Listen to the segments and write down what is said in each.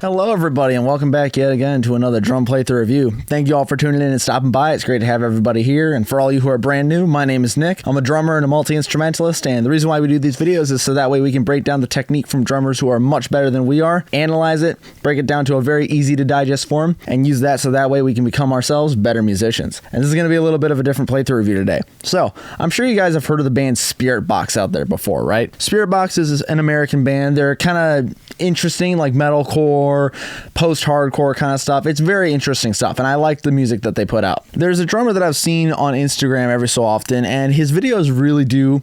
Hello everybody and welcome back yet again to another drum playthrough review. Thank you all for tuning in and stopping by. It's great to have everybody here, and for all you who are brand new, my name is Nick. I'm a drummer and a multi-instrumentalist, and the reason why we do these videos is so that way we can break down the technique from drummers who are much better than we are, analyze it, break it down to a very easy to digest form, and use that so that way we can become ourselves better musicians. And this is going to be a little bit of a different playthrough review today. So, I'm sure you guys have heard of the band Spiritbox out there before, right? Spiritbox is an American band. They're kind of interesting, like metalcore, post-hardcore kind of stuff. It's very interesting stuff, and I like the music that they put out. There's a drummer that I've seen on Instagram every so often, and his videos really do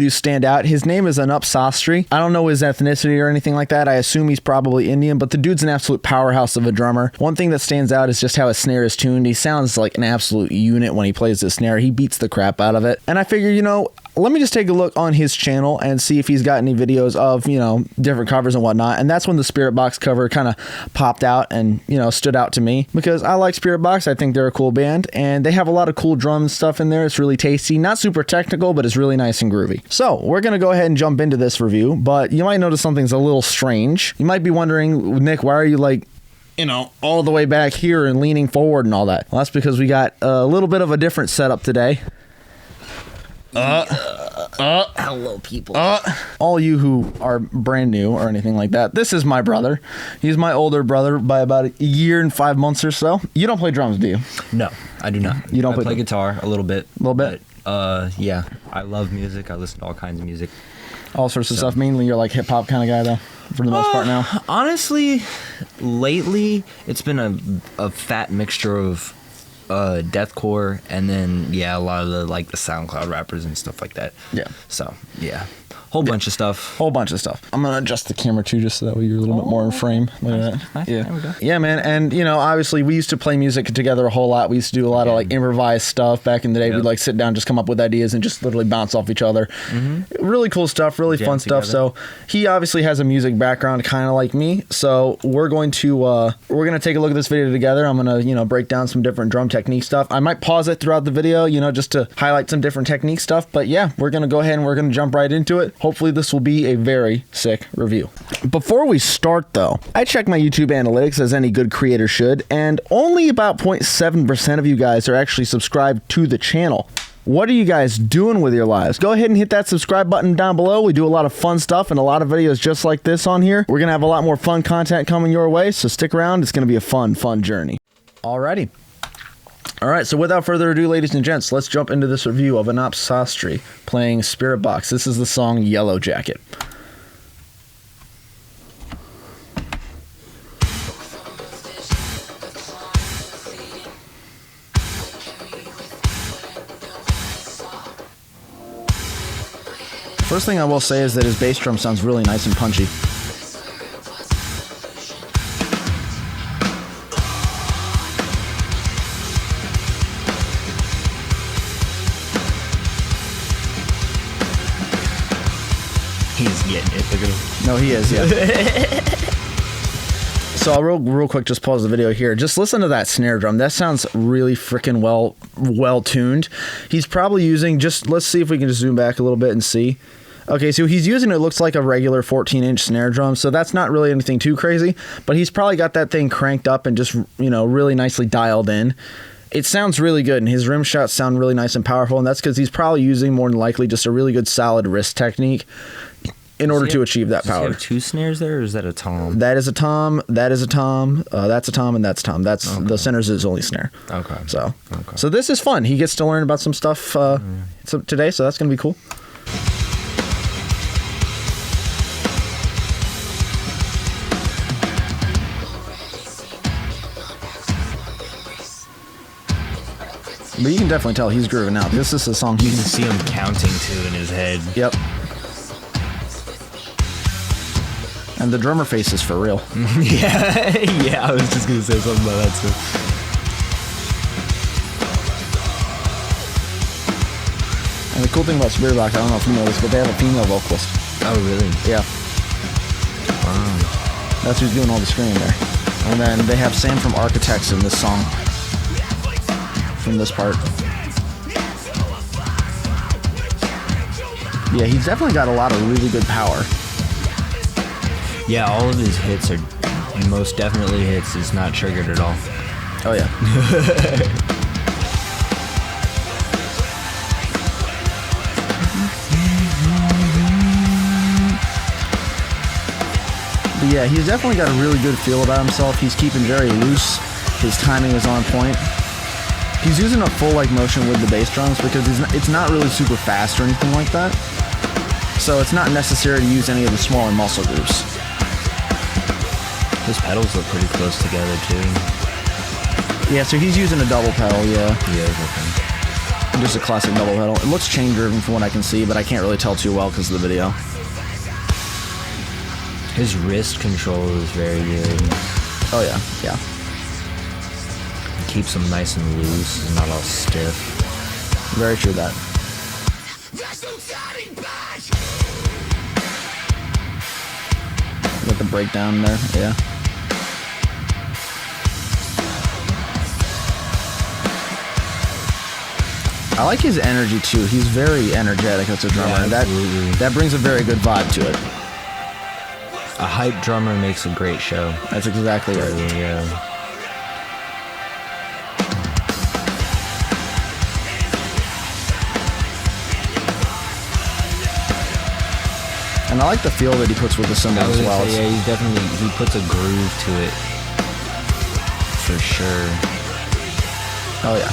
stand out. His name is Anup Sastry. I don't know his ethnicity or anything like that. I assume he's probably Indian, but the dude's an absolute powerhouse of a drummer. One thing that stands out is just how his snare is tuned. He sounds like an absolute unit when he plays the snare. He beats the crap out of it. And I figure, let me just take a look on his channel and see if he's got any videos of, different covers and whatnot. And that's when the Spiritbox cover kind of popped out and, stood out to me because I like Spiritbox. I think they're a cool band and they have a lot of cool drum stuff in there. It's really tasty, not super technical, but it's really nice and groovy. So we're going to go ahead and jump into this review, but you might notice something's a little strange. You might be wondering, Nick, why are you all the way back here and leaning forward and all that? Well, that's because we got a little bit of a different setup today. Hello, people. All you who are brand new or anything like that, this is my brother. He's my older brother by about a year and 5 months or so. You don't play drums, do you? No, I do not. You don't play guitar a little bit. A little bit? But, yeah. I love music. I listen to all kinds of music. All sorts of stuff. Mainly you're like hip-hop kind of guy, though, for the most part now? Honestly, lately, it's been a fat mixture of deathcore and then a lot of the SoundCloud rappers and stuff like that. Yeah. So whole bunch of stuff. I'm gonna adjust the camera too, just so that way you're a little bit more in frame. Look at that. Nice. Yeah. There we go. Yeah, man. And obviously we used to play music together a whole lot. We used to do a lot of improvised stuff back in the day. Yep. We'd sit down, just come up with ideas and just literally bounce off each other. Mm-hmm. Really cool stuff, really fun stuff. So he obviously has a music background kind of like me. So we're going to take a look at this video together. I'm gonna break down some different drum technique stuff. I might pause it throughout the video, just to highlight some different technique stuff. But yeah, we're gonna go ahead and we're gonna jump right into it. Hopefully this will be a very sick review. Before we start though, I check my YouTube analytics as any good creator should, and only about 0.7% of you guys are actually subscribed to the channel. What are you guys doing with your lives? Go ahead and hit that subscribe button down below. We do a lot of fun stuff and a lot of videos just like this on here. We're gonna have a lot more fun content coming your way, so stick around. It's gonna be a fun journey. Alrighty. Alright, so without further ado, ladies and gents, let's jump into this review of Anup Sastry playing Spiritbox. This is the song Yellowjacket. First thing I will say is that his bass drum sounds really nice and punchy. He's getting it. Look at him. No, he is, yeah. So I'll real quick just pause the video here. Just listen to that snare drum. That sounds really freaking well tuned. He's probably using let's see if we can just zoom back a little bit and see. Okay, so he's using, it looks like a regular 14-inch snare drum, so that's not really anything too crazy, but he's probably got that thing cranked up and just, really nicely dialed in. It sounds really good, and his rim shots sound really nice and powerful, and that's because he's probably using, more than likely, just a really good solid wrist technique in order to achieve that power. Does he have two snares there, or is that a tom? That is a tom, that is a tom, that's a tom, and that's tom. That's okay. The center's his only snare. Okay. So this is fun. He gets to learn about some stuff today, so that's going to be cool. But you can definitely tell he's grooving out. This is a song you can see him counting too in his head. Yep. And the drummer face is for real. yeah, I was just gonna say something about that too. And the cool thing about Spiritbox, I don't know if you know this, but they have a female vocalist. Oh, really? Yeah. Wow. That's who's doing all the screaming there. And then they have Sam from Architects in this song. From this part. Yeah, he's definitely got a lot of really good power. Yeah, all of his hits are most definitely hits. It's not triggered at all. Oh yeah. But yeah, he's definitely got a really good feel about himself. He's keeping very loose. His timing is on point. He's using a full leg motion with the bass drums because it's not really super fast or anything like that. So it's not necessary to use any of the smaller muscle groups. His pedals look pretty close together too. Yeah, so he's using a double pedal, yeah. Yeah, okay. Just a classic double pedal. It looks chain driven from what I can see, but I can't really tell too well because of the video. His wrist control is very good. Oh yeah, yeah. Keeps him nice and loose, not all stiff. Very true that. Got the breakdown there, yeah. I like his energy too. He's very energetic as a drummer. Yeah, that brings a very good vibe to it. A hype drummer makes a great show. That's exactly right. Yeah. And I like the feel that he puts with the cymbals as well. Yeah, he puts a groove to it. For sure. Oh yeah.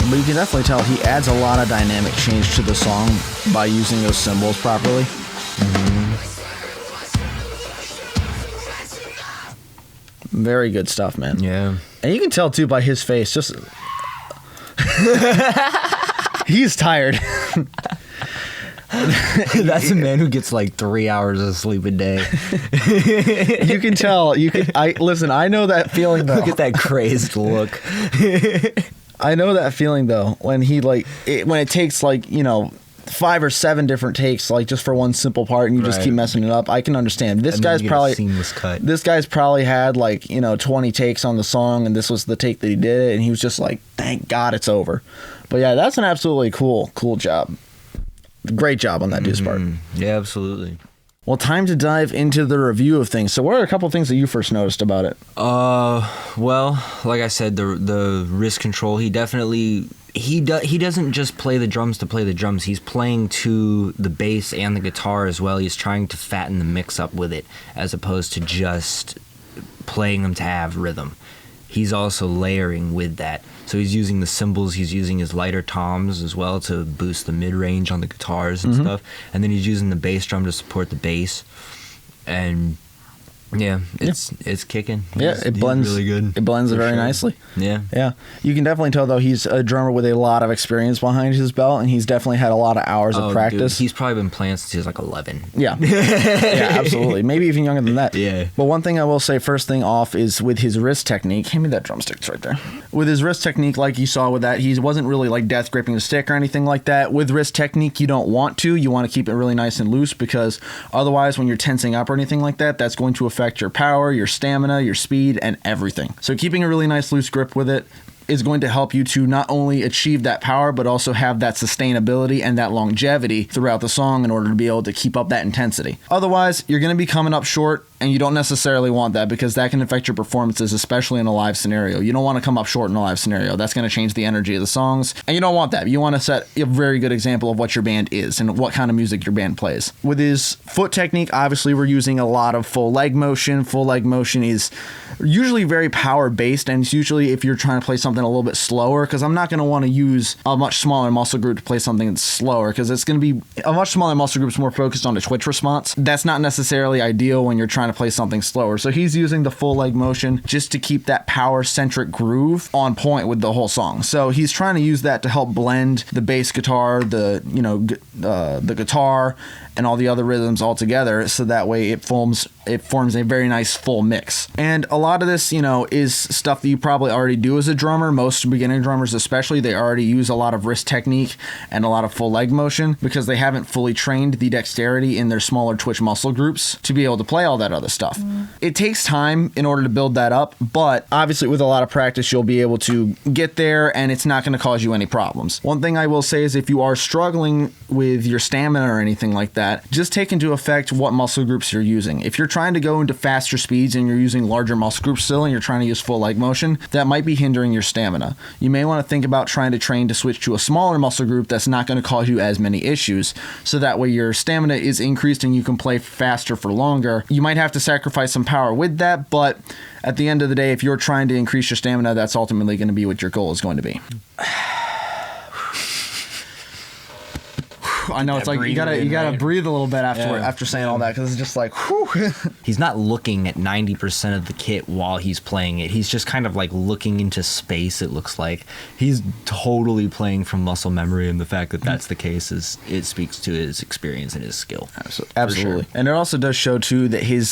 But you can definitely tell he adds a lot of dynamic change to the song by using those cymbals properly. Very good stuff, man. Yeah. And you can tell too by his face, just he's tired. That's a man who gets like 3 hours of sleep a day. You can tell. Listen, I know that feeling though. Look at that crazed look. I know that feeling though when when it takes 5 or 7 different takes just for one simple part and you just keep messing it up. I can understand. This guy's probably had 20 takes on the song and this was the take that he did and he was just like, thank God it's over. But yeah, that's an absolutely cool job. Great job on that dude's part. Yeah, absolutely. Well, time to dive into the review of things. So what are a couple of things that you first noticed about it? Well, like I said, the wrist control, he definitely he doesn't just play the drums to play the drums. He's playing to the bass and the guitar as well. He's trying to fatten the mix up with it as opposed to just playing them to have rhythm. He's also layering with that. So he's using the cymbals, he's using his lighter toms as well to boost the mid-range on the guitars and stuff. And then he's using the bass drum to support the bass. And yeah, it's kicking. Yeah, it blends really good. It blends very nicely. Yeah. Yeah. You can definitely tell though he's a drummer with a lot of experience behind his belt and he's definitely had a lot of hours of practice. Dude, he's probably been playing since he was like 11. Yeah. Yeah, absolutely. Maybe even younger than that. Yeah. But one thing I will say first thing off is with his wrist technique. Hand me that drumstick, it's right there. With his wrist technique, like you saw with that, he wasn't really death gripping the stick or anything like that. With wrist technique, you don't want to. You want to keep it really nice and loose because otherwise when you're tensing up or anything like that, that's going to affect your power, your stamina, your speed, and everything. So keeping a really nice loose grip with it is going to help you to not only achieve that power, but also have that sustainability and that longevity throughout the song in order to be able to keep up that intensity. Otherwise, you're going to be coming up short, and you don't necessarily want that because that can affect your performances, especially in a live scenario. You don't want to come up short in a live scenario. That's going to change the energy of the songs, and you don't want that. You want to set a very good example of what your band is and what kind of music your band plays. With his foot technique, obviously we're using a lot of full leg motion. Full leg motion is usually very power based, and it's usually if you're trying to play something a little bit slower, because I'm not going to want to use a much smaller muscle group to play something that's slower, because it's going to be a much smaller muscle group is more focused on the twitch response. That's not necessarily ideal when you're trying to play something slower. So he's using the full leg motion just to keep that power centric groove on point with the whole song. So he's trying to use that to help blend the bass guitar, the guitar, and all the other rhythms all together, so that way it forms a very nice full mix. And a lot of this, you know, is stuff that you probably already do as a drummer. Most beginning drummers especially, they already use a lot of wrist technique and a lot of full leg motion because they haven't fully trained the dexterity in their smaller twitch muscle groups to be able to play all that other stuff. It takes time in order to build that up, but obviously with a lot of practice you'll be able to get there and it's not going to cause you any problems. One thing I will say is if you are struggling with your stamina or anything like that, just take into effect what muscle groups you're using. If you're trying to go into faster speeds and you're using larger muscle groups still and you're trying to use full leg motion, that might be hindering your stamina. You may want to think about trying to train to switch to a smaller muscle group that's not going to cause you as many issues, so that way your stamina is increased and you can play faster for longer. You might have to sacrifice some power with that, but at the end of the day, if you're trying to increase your stamina, that's ultimately going to be what your goal is going to be. I know it's like you gotta breathe a little bit after saying all that, because it's just like, whew. He's not looking at 90% of the kit while he's playing it. He's just kind of like looking into space. It looks like he's totally playing from muscle memory, and the fact that that's the case it speaks to his experience and his skill. Absolutely. Sure. And it also does show too that his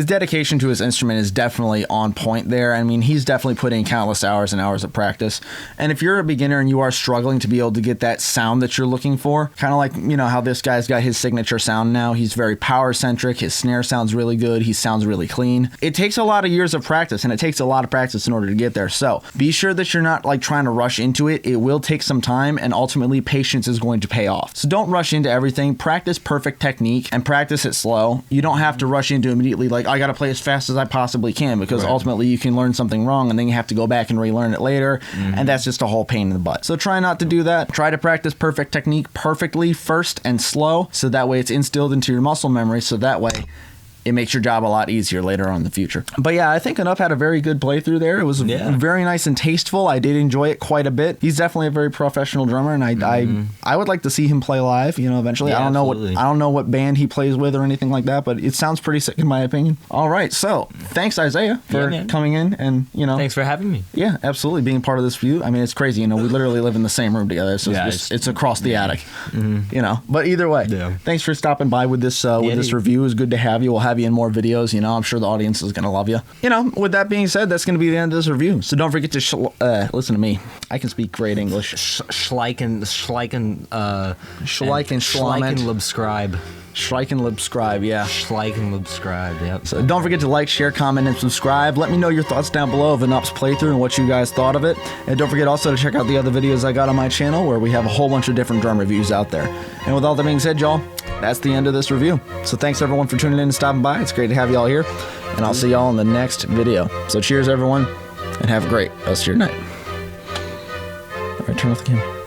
dedication to his instrument is definitely on point there. I mean, he's definitely put in countless hours and hours of practice. And if you're a beginner and you are struggling to be able to get that sound that you're looking for, kind of like, you know, how this guy's got his signature sound now. He's very power centric. His snare sounds really good. He sounds really clean. It takes a lot of years of practice, and it takes a lot of practice in order to get there. So be sure that you're not like trying to rush into it. It will take some time, and ultimately patience is going to pay off. So don't rush into everything. Practice perfect technique and practice it slow. You don't have to rush into immediately like, I got to play as fast as I possibly can, because ultimately you can learn something wrong and then you have to go back and relearn it later. And that's just a whole pain in the butt. So try not to do that. Try to practice perfect technique perfectly first and slow, so that way it's instilled into your muscle memory, so that way it makes your job a lot easier later on in the future. But yeah, I think Anup had a very good playthrough there. It was very nice and tasteful. I did enjoy it quite a bit. He's definitely a very professional drummer, and I would like to see him play live, you know, eventually. Yeah, I don't know what band he plays with or anything like that, but it sounds pretty sick in my opinion. All right, so thanks Isaiah for coming in, and you know, thanks for having me. Yeah, absolutely, being part of this view. I mean, it's crazy, you know, we literally live in the same room together. So it's across the attic. You know, but either way, thanks for stopping by with this review. It was good to have you. We'll have you in more videos. You know, I'm sure the audience is going to love you. You know, with that being said, that's going to be the end of this review. So don't forget to listen to me. I can speak great English. Schleichen, subscribe. Schleichen, yeah. Schleichen, subscribe, yep. So don't forget to like, share, comment, and subscribe. Let me know your thoughts down below of Anup's playthrough and what you guys thought of it. And don't forget also to check out the other videos I got on my channel, where we have a whole bunch of different drum reviews out there. And with all that being said, y'all, that's the end of this review. So thanks everyone for tuning in and stopping by. It's great to have y'all here. And I'll see y'all in the next video. So cheers everyone, and have a great rest of your night. All right, turn off the camera.